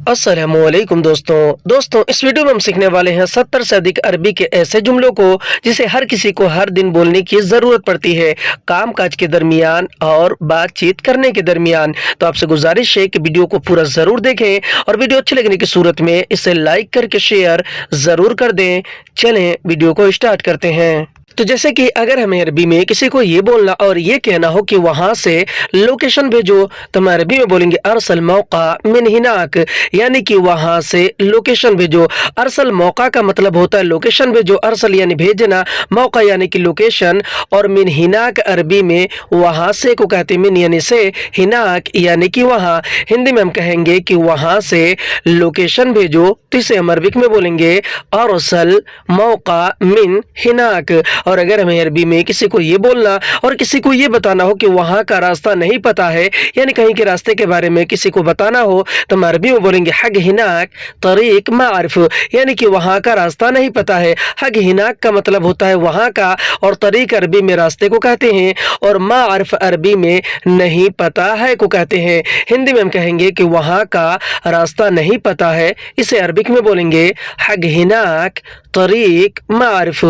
अस्सलामुअलैकुम दोस्तों इस वीडियो में हम सीखने वाले हैं 70 से अधिक अरबी के ऐसे जुमलों को जिसे हर किसी को हर दिन बोलने की ज़रूरत पड़ती है, काम काज के दरमियान और बातचीत करने के दरमियान। तो आपसे गुजारिश है कि वीडियो को पूरा ज़रूर देखें और वीडियो अच्छी लगने की सूरत में इसे लाइक करके शेयर ज़रूर कर दें। चलें वीडियो को स्टार्ट करते हैं। तो जैसे कि अगर हमें अरबी में किसी को ये बोलना और ये कहना हो कि वहां से लोकेशन भेजो, तो हम अरबी में बोलेंगे अरसल मौका मिन हिनाक, यानी कि वहां से लोकेशन भेजो। अरसल मौका का मतलब होता है लोकेशन भेजो, अरसल यानी भेजना, मौका यानी कि लोकेशन, और मिन हिनाक अरबी में वहां से को कहते हैं, मिन यानी से, हिनाक यानी कि वहां। हिंदी में हम कहेंगे कि वहां से लोकेशन भेजो, तो इसे हम अरबिक में बोलेंगे अरसल मौका मिन हिनाक। और अगर हमें अरबी में किसी को ये बोलना और किसी को ये बताना हो कि वहां का रास्ता नहीं पता है, यानी कहीं के रास्ते के बारे में किसी को बताना हो, तो हम अरबी में बोलेंगे हग हिनाक तरीक मारिफ, यानी कि वहां का रास्ता नहीं पता है। हग हिनाक का मतलब होता है वहां का, और तरीक अरबी में रास्ते को कहते हैं, और मारिफ अरबी में नहीं पता है को कहते हैं। हिंदी में हम कहेंगे कि वहां का रास्ता नहीं पता है, इसे अरबिक में बोलेंगे हग हिनाक तरीक मारिफ।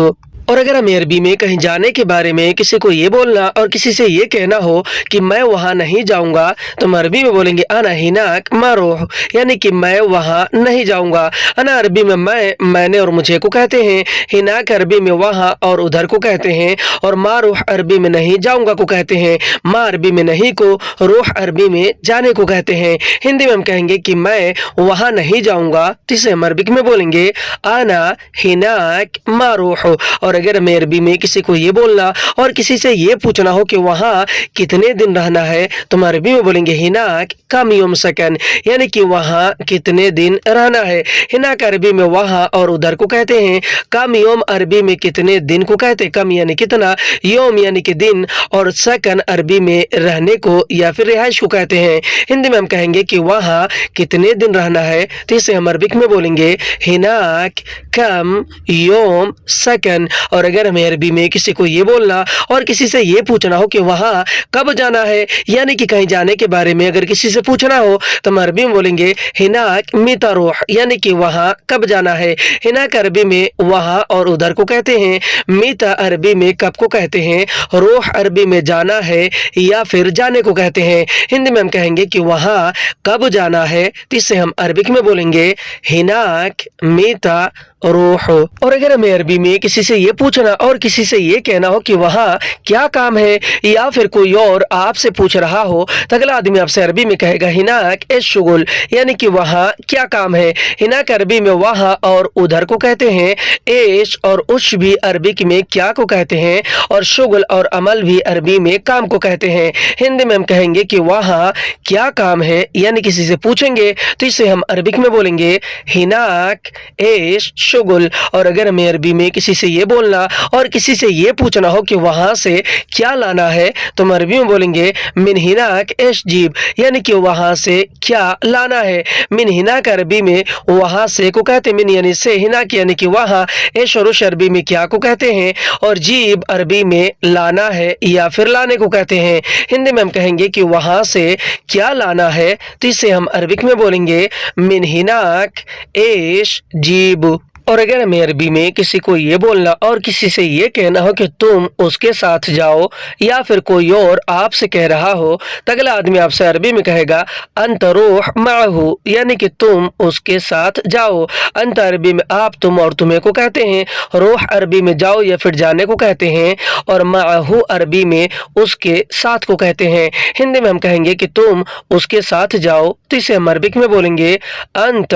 और अगर हमें अरबी में कहीं जाने के बारे में किसी को ये बोलना और किसी से ये कहना हो कि मैं वहाँ नहीं जाऊँगा, तो हम अरबी में बोलेंगे अना हिनाक मारूह, यानी कि मैं वहाँ नहीं जाऊँगा। अना अरबी में मैंने और मुझे को कहते हैं, हिनाक अरबी में वहाँ और उधर को कहते हैं, और मारूह अरबी में नहीं जाऊँगा को कहते हैं। माँ अरबी में नहीं को, रूह अरबी में जाने को कहते हैं। हिंदी में हम कहेंगे कि मैं वहाँ नहीं जाऊँगा, तो इसे हम अरबिक में बोलेंगे अना हिनाक मारूह। और अगर हमें अरबी में किसी को ये बोलना और किसी से ये पूछना हो कि वहाँ कितने दिन रहना है, तो हम अरबी में बोलेंगे हिनाक कम यौम सकन, यानी कि वहाँ कितने दिन रहना है। हिनाक अरबी में वहाँ और उधर को कहते हैं। कम यौम अरबी में कितने दिन को कहते हैं, कम यानी कितना, यौम यानी कि दिन, और सकन अरबी में रहने को या फिर रिहाइश को कहते हैं। हिंदी में हम कहेंगे कि वहाँ कितने दिन रहना है, तो इसे हम अरबिक में बोलेंगे हिनाक कम यौम सकन। और अगर हमें अरबी में किसी को ये बोलना और किसी से ये पूछना हो कि वहाँ कब जाना है, यानी कि कहीं जाने के बारे में अगर किसी से पूछना हो, तो हम अरबी में बोलेंगे हिनाक मीता रूह, यानी कि वहाँ कब जाना है। हिनाक अरबी में वहाँ और उधर को कहते हैं, मीता अरबी में कब को कहते हैं, रूह अरबी में जाना है या फिर जाने को कहते हैं। हिंदी में हम कहेंगे कि वहाँ कब जाना है, तो इसे हम अरबिक में बोलेंगे हिनाक मीता रूह। और अगर हमें अरबी में किसी से ये पूछना और किसी से ये कहना हो कि वहाँ क्या काम है, या फिर कोई और आपसे पूछ रहा हो, तो अगला आदमी आपसे अरबी में कहेगा हिनाक एश शुगुल, यानी कि वहाँ क्या काम है। हिनाक अरबी में वहाँ और उधर को कहते हैं। एश और उश भी अरबी में क्या को कहते हैं, और शुगल और अमल भी अरबी में काम को कहते हैं। हिंदी में हम कहेंगे कि वहाँ क्या काम है, यानी किसी से पूछेंगे, तो इसे हम अरबिक में बोलेंगे हिनाक एश शुगुल। और अगर हमें अरबी में किसी से ये बोलना और किसी से ये पूछना हो कि वहाँ से क्या लाना है, तो हम अरबी में बोलेंगे मिन हिनाक एश जीब, यानी कि वहाँ से क्या लाना है। मिन हिनाक अरबी में वहाँ से को कहते हैं, मिन यानी से, हिनाक यानी कि वहाँ, एश और उश अरबी में क्या को कहते हैं, और जीब अरबी में लाना है या फिर लाने को कहते हैं। हिंदी में हम कहेंगे कि वहाँ से क्या लाना है, तो इसे हम अरबिक में बोलेंगे मिन हिनाक एश जीब। और अगर हमें अरबी में किसी को ये बोलना और किसी से ये कहना हो कि तुम उसके साथ जाओ, या फिर कोई और आपसे कह रहा हो, तो अगला आदमी आपसे अरबी में कहेगा अंत रूह माहू, यानी कि तुम उसके साथ जाओ। अंत अरबी में आप, तुम और तुम्हें को कहते हैं। रूह अरबी में जाओ या फिर जाने को कहते हैं, और माहू अरबी में उसके साथ को कहते हैं। हिंदी में हम कहेंगे कि तुम उसके साथ जाओ, तो इसे हम अरबिक में बोलेंगे अंत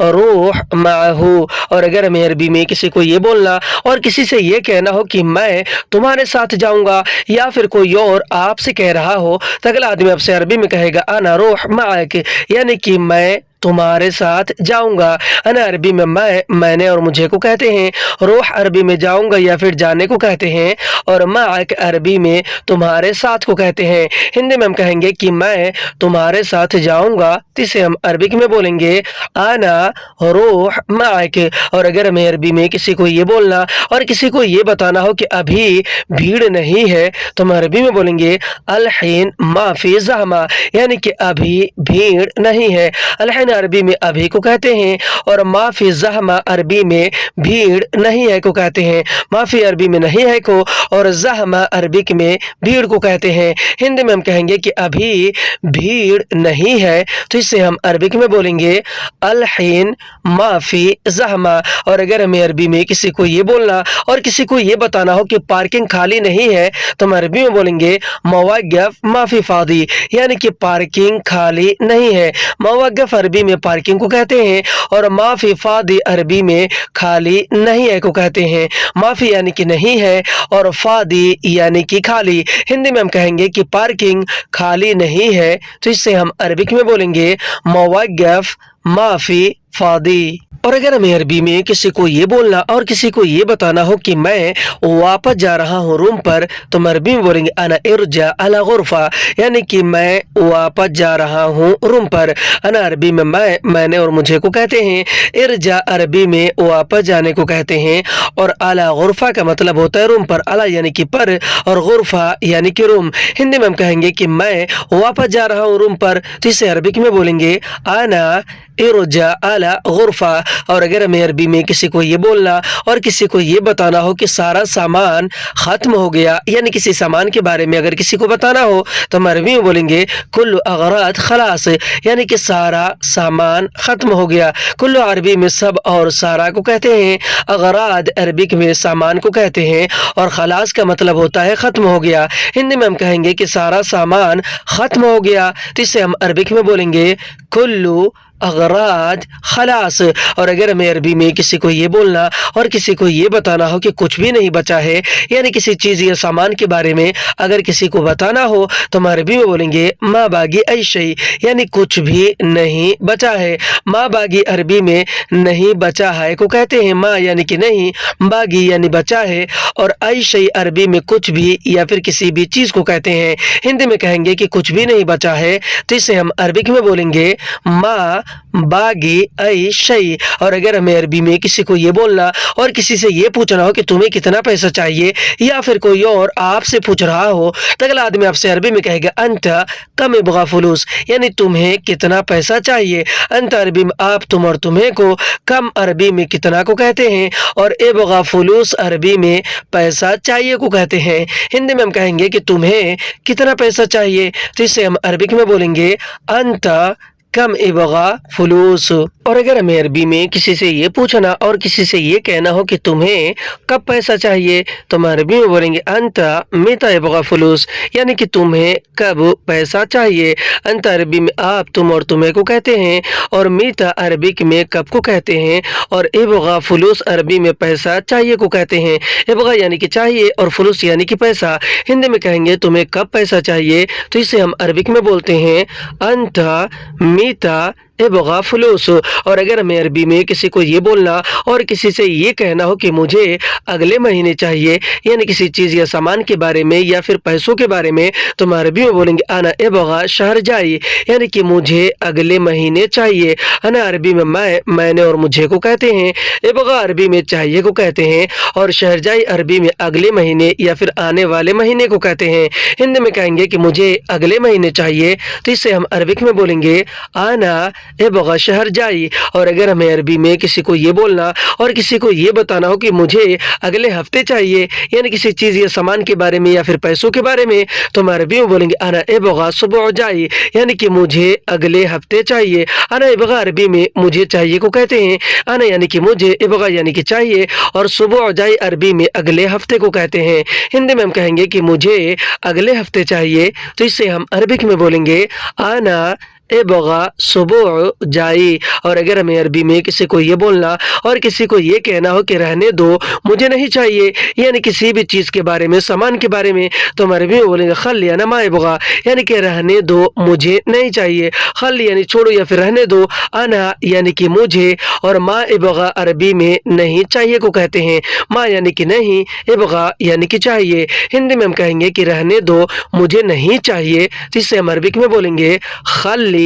रूह माहू। और अगर हमें अरबी में किसी को ये बोलना और किसी से ये कहना हो कि मैं तुम्हारे साथ जाऊंगा, या फिर कोई और आपसे कह रहा हो, तो अगला आदमी आपसे अरबी में कहेगा अना रूह माक, यानी कि मैं तुम्हारे साथ जाऊंगा। अना अरबी में मैंने और मुझे को कहते हैं। रूह अरबी में जाऊंगा या फिर जाने को कहते हैं, और माक अरबी में तुम्हारे साथ को कहते हैं। हिंदी में हम कहेंगे कि मैं तुम्हारे साथ जाऊंगा, इसे हम अरबिक में बोलेंगे आना रूह माक। और अगर हमें अरबी में किसी को ये बोलना और किसी को ये बताना हो कि अभी भीड़ नहीं है, तो हम अरबी में बोलेंगे अलहीन माफी ज़हमा, यानी कि अभी भीड़ नहीं है। अलहीन आना अरबी में अभी को कहते हैं, और माफी ज़हमा अरबी में भीड़ नहीं है को कहते हैं। माफी अरबी में नहीं है को, और ज़हमा अरबिक में भीड़ को कहते हैं। हिंदी में हम कहेंगे कि अभी भीड़ नहीं है, तो इससे हम अरबिक में बोलेंगे अल-हिन माफी ज़हमा। और अगर हमें अरबी में किसी को ये बोलना और किसी को ये बताना हो कि पार्किंग खाली नहीं है, तो हम अरबी में बोलेंगे मवाक़िफ़ माफी फ़ादी, यानी कि पार्किंग खाली नहीं है। मवाक़िफ़ अरबी में पार्किंग को कहते हैं, और माफी फ़ादी अरबी में खाली नहीं है को कहते हैं। माफी यानी कि नहीं है, और फ़ादी यानी कि खाली। हिंदी में हम कहेंगे कि पार्किंग खाली नहीं है, तो इससे हम अरबिक में बोलेंगे मवाक़िफ़ माफी फ़ादी। और अगर हमें अरबी में किसी को ये बोलना और किसी को ये बताना हो कि मैं वापस जा रहा हूँ रूम पर, तो हम अरबी में बोलेंगे अना इरजा अला गुरफ़ा, यानी कि मैं वापस जा रहा हूँ रूम पर। अना अरबी में मैंने और मुझे को कहते हैं। इरजा अरबी में वापस जाने को कहते हैं, और अला गुरफ़ा का मतलब होता है रूम पर। अला यानी कि पर, और गुरफ़ा यानी कि रूम। हिंदी में हम कहेंगे कि मैं वापस जा रहा हूँ रूम पर, तो इसे अरबिक में बोलेंगे अना इरजा अला गुरफ़ा। और अगर हमें अरबी में किसी को ये बोलना और किसी को ये बताना हो कि सारा सामान ख़त्म हो गया, यानी किसी सामान के बारे में अगर किसी को बताना हो, तो हम अरबी में बोलेंगे कुल्लु अगराद खलास, यानी कि सारा सामान ख़त्म हो गया। कुल्लु अरबी में सब और सारा को कहते हैं, अगराद अरबिक में सामान को कहते हैं, और खलास का मतलब होता है ख़त्म हो गया। हिंदी में हम कहेंगे कि सारा सामान ख़त्म हो गया, तो इसे हम अरबिक में बोलेंगे कुल्लु अगराद खलास। और अगर हमें अरबी में किसी को ये बोलना और किसी को ये बताना हो कि कुछ भी नहीं बचा है, यानी किसी चीज़ या सामान के बारे में अगर किसी को बताना हो, तो हम अरबी में बोलेंगे मा बागी ऐ शै, यानी कुछ भी नहीं बचा है। मा बागी अरबी में नहीं बचा है को कहते हैं। मा यानी कि नहीं, बागी यानी बचा है, और ऐ शै अरबी में कुछ भी या फिर किसी भी चीज़ को कहते हैं। हिंदी में कहेंगे कि कुछ भी नहीं बचा है, तो इसे हम अरबिक में बोलेंगे मा बागी ऐ शै। और अगर हमें अरबी में किसी को ये बोलना और किसी से ये पूछना हो कि तुम्हें कितना पैसा चाहिए, या फिर कोई और आपसे पूछ रहा हो, तो अगला आदमी आपसे अरबी में कहेगा अंत कम इबगा फुलूस, यानी तुम्हें कितना पैसा चाहिए। अंत अरबी में आप, तुम और तुम्हें को कम अरबी में कितना को कहते हैं, और इबगा फुलूस अरबी में पैसा चाहिए को कहते हैं। हिंदी में हम कहेंगे कि तुम्हें कितना पैसा चाहिए, तो इसे हम अरबिक में बोलेंगे अंत कम इबगा फुलूस। और अगर हमें अरबी में किसी से ये पूछना और किसी से ये कहना हो कि तुम्हें कब पैसा चाहिए, तो हम अरबी में बोलेंगे अंत मिता इबगा फुलूस, यानी कि तुम्हें कब पैसा चाहिए। अंत अरबी में आप, तुम और तुम्हें को कहते हैं, और मिता अरबिक में कब को कहते हैं, और इबगा फुलूस अरबी में पैसा चाहिए को कहते हैं। इबगा यानी कि चाहिए, और फुलूस यानी कि पैसा। हिंदी में कहेंगे तुम्हें कब पैसा चाहिए, तो इसे हम अरबिक में बोलते हैं अंत मीता इबगा फुलूस। और अगर हमें अरबी में किसी को ये बोलना और किसी से ये कहना हो कि मुझे अगले महीने चाहिए, यानी किसी चीज़ या सामान के बारे में या फिर पैसों के बारे में, तो हम अरबी में बोलेंगे अना इबगा शहर जाई, यानी कि मुझे अगले महीने चाहिए। अना अरबी में मैंने और मुझे को कहते हैं, इबगा अरबी में चाहिए को कहते हैं, और शहर जाई अरबी में अगले महीने या फिर आने वाले महीने को कहते हैं। हिंदी में कहेंगे कि मुझे अगले महीने चाहिए, तो इसे हम अरबिक में बोलेंगे आना इबगा शहर जाई। और अगर हमें अरबी में किसी को ये बोलना और किसी को ये बताना हो कि मुझे अगले हफ्ते चाहिए, यानी किसी चीज़ या सामान के बारे में या फिर पैसों के बारे में, तो हम अरबी में बोलेंगे अना इबगा सुबह जाई, यानी कि मुझे अगले हफ्ते चाहिए। अना इबगा अरबी में मुझे चाहिए को कहते हैं। अना यानी कि मुझे, इबगा यानी कि चाहिए, और सुबह जाई अरबी में अगले हफ्ते को कहते हैं। हिंदी में हम कहेंगे कि मुझे अगले हफ्ते चाहिए, तो इससे हम अरबिक में बोलेंगे आना इबगा सुबह जाई। और अगर हमें अरबी में किसी को ये बोलना और किसी को ये कहना हो कि रहने दो, मुझे नहीं चाहिए, यानी किसी भी चीज़ के बारे में, सामान के बारे में, तो हम अरबी में बोलेंगे खल याना मा इबगा, यानी कि रहने दो, मुझे नहीं चाहिए। खल यानी छोड़ो या फिर रहने दो, अना यानी कि मुझे, और मा इबगा अरबी में नहीं चाहिए को कहते हैं। मा यानी कि नहीं, इबगा यानी कि चाहिए। हिंदी में हम कहेंगे कि रहने दो, मुझे नहीं चाहिए, तो इससे हम अरबिक में बोलेंगे खल्ली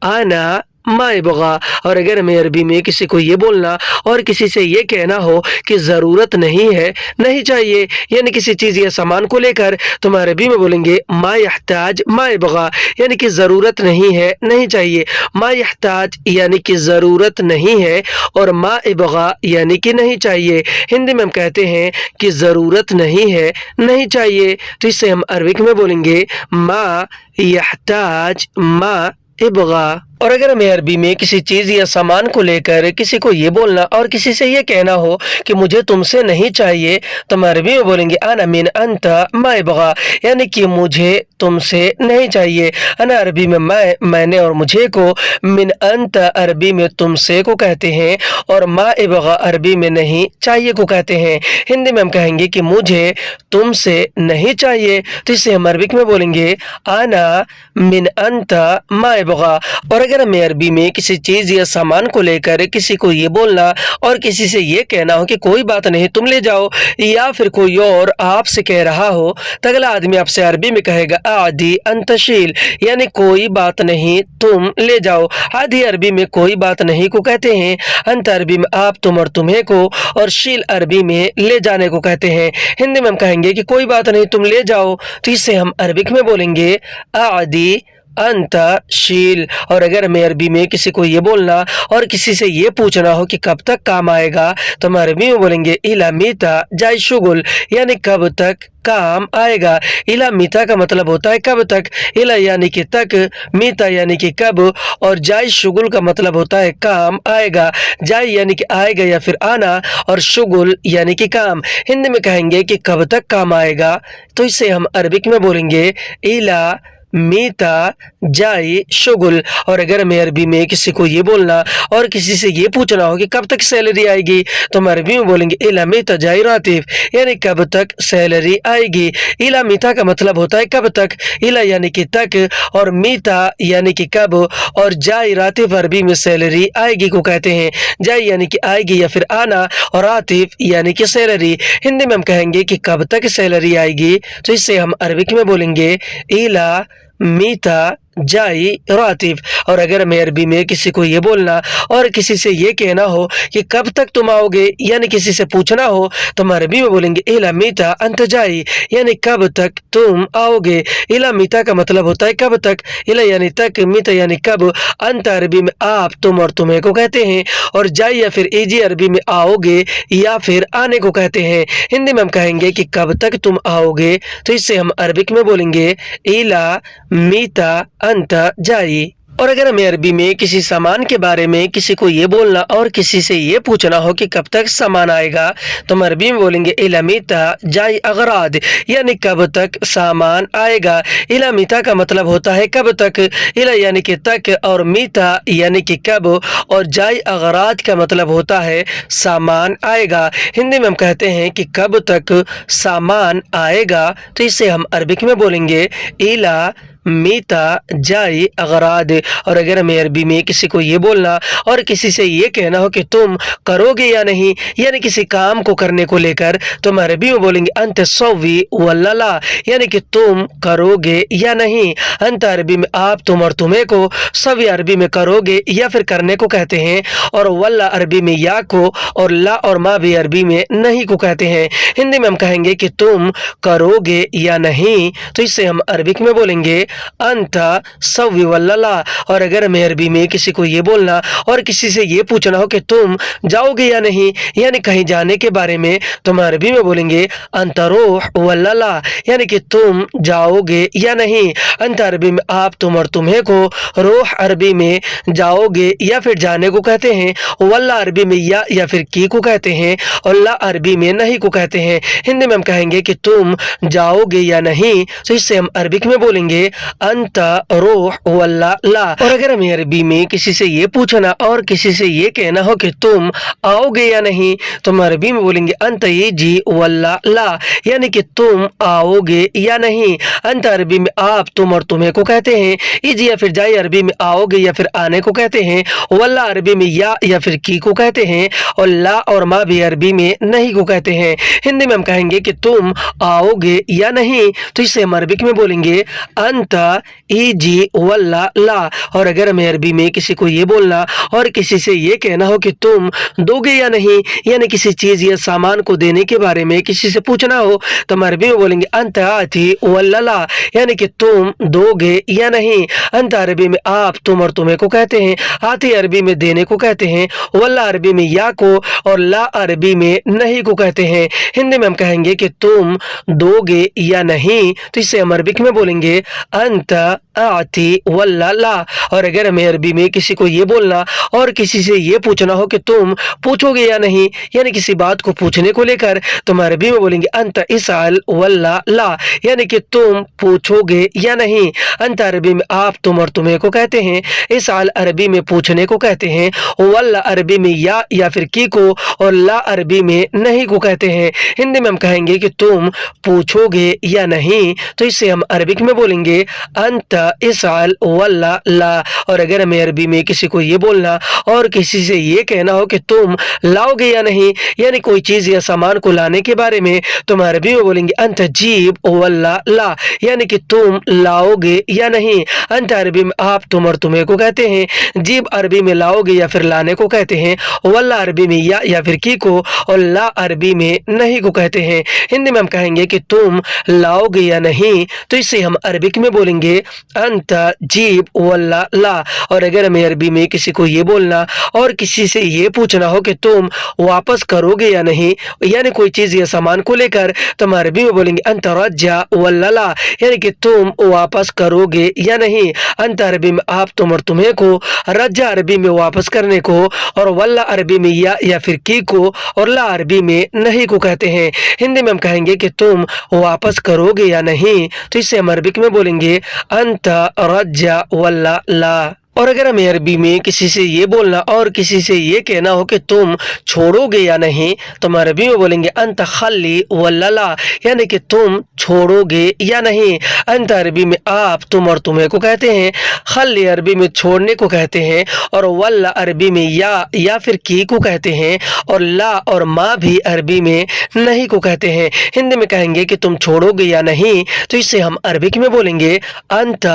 आना माए बगा। और अगर हमें अरबी में किसी को ये बोलना और किसी से ये कहना हो कि ज़रूरत नहीं है, नहीं चाहिए, यानी किसी चीज़ या सामान को लेकर, तो हम अरबी में बोलेंगे मा यहताज माए बगा, यानी कि ज़रूरत नहीं है, नहीं चाहिए। मा यहताज यानी कि ज़रूरत नहीं है, और मा बगा यानी कि नहीं चाहिए। हिंदी में हम कहते हैं कि ज़रूरत नहीं है, नहीं चाहिए, तो इससे हम अरबिक में बोलेंगे मा यहताज मा इबगा। और अगर हमें अरबी में किसी चीज़ या सामान को लेकर किसी को ये बोलना और किसी से ये कहना हो कि मुझे तुमसे नहीं चाहिए, तो हम अरबी में बोलेंगे अना मिन अंता मा इबगा, यानी कि मुझे तुमसे नहीं चाहिए। अना अरबी में मैंने और मुझे को, मिन अंता अरबी में तुमसे को कहते हैं, और मा इबगा अरबी में नहीं चाहिए को कहते हैं। हिंदी में हम कहेंगे कि मुझे तुमसे नहीं चाहिए, तो इसे हम अरबिक में बोलेंगे आना मिन अंता मा इबगा। और अगर हमें अरबी में किसी चीज़ या सामान को लेकर किसी को ये बोलना और किसी से ये कहना हो कि कोई बात नहीं तुम ले जाओ, या फिर कोई और आपसे कह रहा हो, तो अगला आदमी आपसे अरबी में कहेगा आदि अंतशील, यानी कोई बात नहीं तुम ले जाओ। आदि अरबी में कोई बात नहीं को कहते हैं, अंत अरबी में आप तुम और तुम्हें को, और शील अरबी में ले जाने को कहते हैं। हिंदी में हम कहेंगे कि कोई बात नहीं तुम ले जाओ, तो इसे हम अरबिक में बोलेंगे आदि अंता शील। और अगर हमें अरबी में किसी को ये बोलना और किसी से ये पूछना हो कि कब तक काम आएगा, तो हम अरबी में बोलेंगे इला मीता जाय शुगुल, यानी कब तक काम आएगा। इला मीता का मतलब होता है कब तक, इला यानी कि तक, मीता यानी कि कब, और जाय शुगुल का मतलब होता है काम आएगा। जाय यानी कि आएगा या फिर आना, और शुगुल यानी कि काम। हिंदी में कहेंगे कि कब तक काम आएगा, तो इसे हम अरबिक में बोलेंगे इला मीता जाई शुगुल। और अगर हमें अरबी में किसी को ये बोलना और किसी से ये पूछना हो कि कब तक सैलरी आएगी, तो हम अरबी में बोलेंगे इला मीता जाई रातिफ, यानी कब तक सैलरी आएगी। इला मीता का मतलब होता है कब तक, इला यानी कि तक, और मीता यानी कि कब, और जाई रातिफ अरबी में सैलरी आएगी को कहते हैं। जाई यानी कि आएगी या फिर आना, और रातिफ यानी कि सैलरी। हिंदी में हम कहेंगे कि कब तक सैलरी आएगी, तो इससे हम अरबिक में बोलेंगे इला मीता जाई रातिफ। और अगर हमें अरबी में किसी को ये बोलना और किसी से ये कहना हो कि कब तक तुम आओगे, यानी किसी से पूछना हो, तो हम अरबी में बोलेंगे इला मीता अंत जाई, यानी कब तक तुम आओगे। इला मीता का मतलब होता है कब तक, इला यानी तक, मीता यानी कब, अंत अरबी में आप तुम और तुम्हें को कहते हैं, और जाई या फिर इजी अरबी में आओगे या फिर आने को कहते हैं। हिंदी में हम कहेंगे कि कब तक तुम आओगे, तो इससे हम अरबिक में बोलेंगे इला मीता अंत जाई। और अगर हमें अरबी में किसी सामान के बारे में किसी को ये बोलना और किसी से ये पूछना हो कि कब तक सामान आएगा, तो हम अरबी में बोलेंगे इलामीता जाई अगराद, यानी कब तक सामान आएगा। इलामीता का मतलब होता है कब तक, इला यानी कि तक, और मीता यानी कि कब, और जाई अगराद का मतलब होता है सामान आएगा। हिंदी में हम कहते हैं कि कब तक सामान आएगा, तो इसे हम अरबिक में बोलेंगे इला मीता जाई अगराद। और अगर हमें अरबी में किसी को ये बोलना और किसी से ये कहना हो कि तुम करोगे या नहीं, यानी किसी काम को करने को लेकर, तो हम अरबी में बोलेंगे अंत सौवी वल्ला, यानी कि तुम करोगे या नहीं। अंत अरबी में आप तुम और तुम्हें को, सवी अरबी में करोगे या फिर करने को कहते हैं, और वल्ला अरबी में या को, और ला और मा भी अरबी में नहीं को कहते हैं। हिंदी में हम कहेंगे कि तुम करोगे या नहीं, तो इससे हम अरबिक में बोलेंगे अंता सवी वल्ला। और अगर हमें अरबी में किसी को ये बोलना और किसी से ये पूछना हो कि तुम जाओगे या नहीं, यानी कहीं जाने के बारे में, तो हम अरबी में बोलेंगे अंता रोह वल्ला, यानी कि तुम जाओगे या नहीं। अंत अरबी में आप तुम और तुम्हें को, रोह अरबी में जाओगे या फिर जाने को कहते हैं, वल्ला अरबी में या फिर की को कहते हैं, और ला अरबी में नहीं को कहते हैं। हिंदी में हम कहेंगे कि तुम जाओगे या नहीं, तो इससे हम अरबिक में बोलेंगे अंता रोह वल्ला ला। और अगर हमें अरबी में किसी से ये पूछना और किसी से ये कहना हो कि तुम आओगे या नहीं, तो हम अरबी में बोलेंगे अंत जी वल्ला ला, यानी कि तुम आओगे या नहीं। अंत अरबी में आप तुम और तुम्हें को कहते हैं, इजी या फिर जाई अरबी में आओगे या फिर आने को कहते हैं, वल्ला अरबी में या फिर की को कहते हैं, और ला और मा भी अरबी में नहीं को कहते हैं। हिंदी में हम कहेंगे कि तुम आओगे या नहीं, तो इसे हम अरबिक में बोलेंगे अंत अंता ई जी वल्ला ला। और अगर हमें अरबी में किसी को ये बोलना और किसी से ये कहना हो कि तुम दोगे या नहीं, यानी किसी चीज या सामान को देने के बारे में किसी से पूछना हो, तो हम अरबी में बोलेंगे अंता आती वल्ला ला, यानी कि तुम दोगे या नहीं। अंता अरबी में आप, तुम और तुम्हें को कहते हैं, आती अरबी में देने को कहते हैं, वल्ला अरबी में या को, और ला अरबी में नहीं को कहते हैं। हिंदी में हम कहेंगे कि तुम दोगे या नहीं, तो इससे हम अरबिक में बोलेंगे अंता आती वल्ला ला। और अगर हमें अरबी में किसी को ये बोलना और किसी से ये पूछना हो कि तुम पूछोगे या नहीं, यानी किसी बात को पूछने को लेकर, तो हम अरबी में बोलेंगे अंता इसाल वल्ला ला, यानी कि तुम पूछोगे या नहीं। अंता अरबी में आप, तुम और तुम्हें को कहते हैं, इसाल अरबी में पूछने को कहते हैं, वल्ला अरबी में या फिर की को, और ला अरबी में नहीं को कहते हैं। हिंदी में हम कहेंगे कि तुम पूछोगे या नहीं, तो इससे हम अरबिक में बोलेंगे अंता इसाल वल्ला ला। और अगर हमें अरबी में किसी को ये बोलना और किसी से ये कहना हो कि तुम लाओगे या नहीं, यानी कोई चीज या सामान को लाने के बारे में, तो हम अरबी में बोलेंगे अंत जीब वल्ला ला, यानी कि तुम लाओगे या नहीं। अंत अरबी में आप, तुम और तुम्हें को कहते हैं, जीब अरबी में लाओगे या फिर लाने को कहते हैं, वल्ला अरबी में या फिर की को, और ला अरबी में नहीं को कहते हैं। हिंदी में हम कहेंगे कि तुम लाओगे या नहीं, तो इससे हम अरबिक में बोलेंगे अंत जीब वल्ला ला। और अगर हमें अरबी में किसी को ये बोलना और किसी से ये पूछना हो कि तुम वापस करोगे या नहीं, यानी कोई चीज या सामान को लेकर, तो हम अरबी में बोलेंगे अंत रज्जा वल्ला ला, यानी कि तुम वापस करोगे या नहीं। अंत अरबी में आप, तुम और तुम्हें को, रज्जा अरबी में वापस करने को, और वल्ला अरबी में या फिर की को, और ला अरबी में नहीं को कहते हैं। हिंदी में हम कहेंगे कि तुम वापस करोगे या नहीं, तो इससे हम अरबिक में बोलेंगे अंत रज्जा वल्ला ला। और अगर हमें अरबी में किसी से ये बोलना और किसी से ये कहना हो कि तुम छोड़ोगे या नहीं, तो हम अरबी में बोलेंगे अंत खल्ली वल्ला ला, यानी कि तुम छोड़ोगे या नहीं। अंत अरबी में आप, तुम और तुम्हें को कहते हैं, खल्ली अरबी में छोड़ने को कहते हैं, और वल्ला अरबी में या फिर की को कहते हैं, और ला और मा भी अरबी में नहीं को कहते हैं। हिंदी में कहेंगे कि तुम छोड़ोगे या नहीं, तो इससे हम अरबिक में बोलेंगे अंत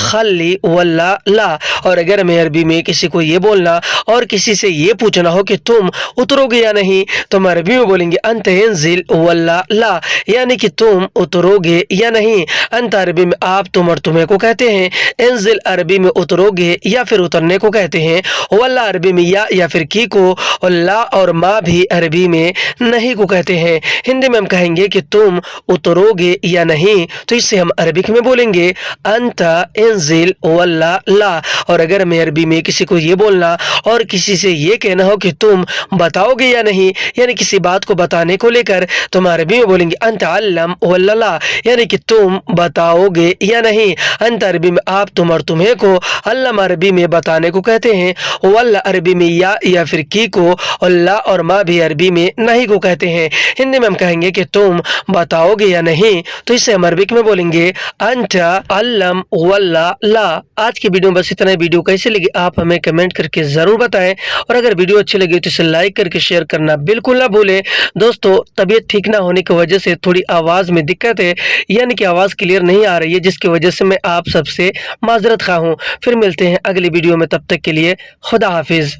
खल्ली वल्ला ला। और अगर हमें अरबी में किसी को ये बोलना और किसी से ये पूछना हो कि तुम उतरोगे या नहीं, तो हम अरबी में बोलेंगे अंत इंजिल वल्ला ला, यानी कि तुम उतरोगे या नहीं। अंत अरबी में आप, तुम और तुम्हें को कहते हैं, इंजिल अरबी में उतरोगे या फिर उतरने को कहते हैं, वल्ला अरबी में या फिर की को, और ला और मा भी अरबी में नहीं को कहते हैं। हिंदी में हम कहेंगे कि तुम उतरोगे या नहीं, तो इससे हम अरबिक में बोलेंगे अंत इंजिल वल्ला ला। और अगर हमें अरबी में किसी को ये बोलना और किसी से ये कहना हो कि तुम बताओगे या नहीं, यानी किसी बात को बताने को लेकर, तो हम अरबी में बोलेंगे अंत अल्लम वल्ला ला, यानी कि तुम बताओगे या नहीं। अंत अरबी में आप, तुम और तुम्हें को, अल्लम अरबी में बताने को कहते हैं, वल्ला अरबी में या फिर की को, और ला और मा भी अरबी में नहीं को कहते हैं। हिंदी में हम कहेंगे कि तुम बताओगे या नहीं, तो इससे हम अरबिक में बोलेंगे अंत अल्लम वल्ला ला। आज की वीडियो में बस इतना। वीडियो कैसे लगी आप हमें कमेंट करके जरूर बताएं, और अगर वीडियो अच्छी लगी तो इसे लाइक करके शेयर करना बिल्कुल ना भूलें। दोस्तों, तबीयत ठीक ना होने की वजह से थोड़ी आवाज में दिक्कत है, यानी कि आवाज क्लियर नहीं आ रही है, जिसकी वजह से मैं आप सबसे माजरत खा हूं। फिर मिलते हैं अगली वीडियो में, तब तक के लिए खुदा हाफिज।